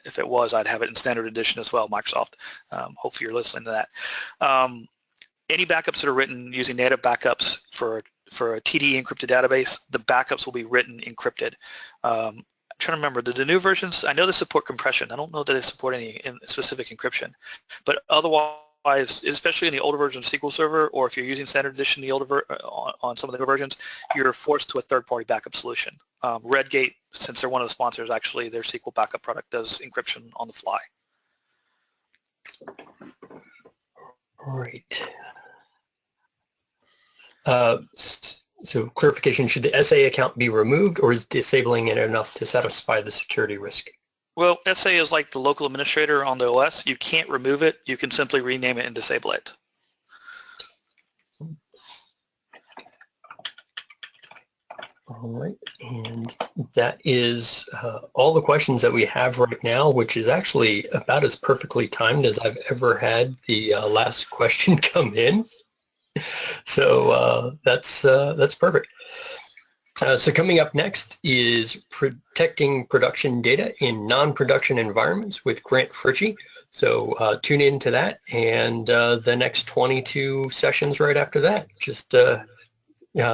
Speaker 2: If it was, I'd have it in Standard Edition as well, Microsoft. Hopefully you're listening to that. Any backups that are written using native backups for a TDE encrypted database, the backups will be written encrypted. I'm trying to remember, the new versions, I know they support compression. I don't know that they support any specific encryption. But otherwise, especially in the older version of SQL Server, or if you're using Standard Edition the older on some of the newer versions, you're forced to a third-party backup solution. Redgate, since they're one of the sponsors, actually their SQL backup product does encryption on the fly.
Speaker 1: All right. So clarification, should the SA account be removed, or is disabling it enough to satisfy the security risk?
Speaker 2: Well, SA is like the local administrator on the OS. You can't remove it. You can simply rename it and disable it.
Speaker 1: All right, and that is all the questions that we have right now, which is actually about as perfectly timed as I've ever had the last question come in. So that's perfect. So coming up next is protecting production data in non-production environments with Grant Fritchie. So tune in to that, and the next 22 sessions right after that. Just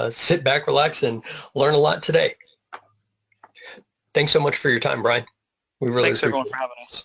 Speaker 1: sit back, relax, and learn a lot today. Thanks so much for your time, Brian. We really
Speaker 2: Thanks everyone
Speaker 1: appreciate it.
Speaker 2: for having us.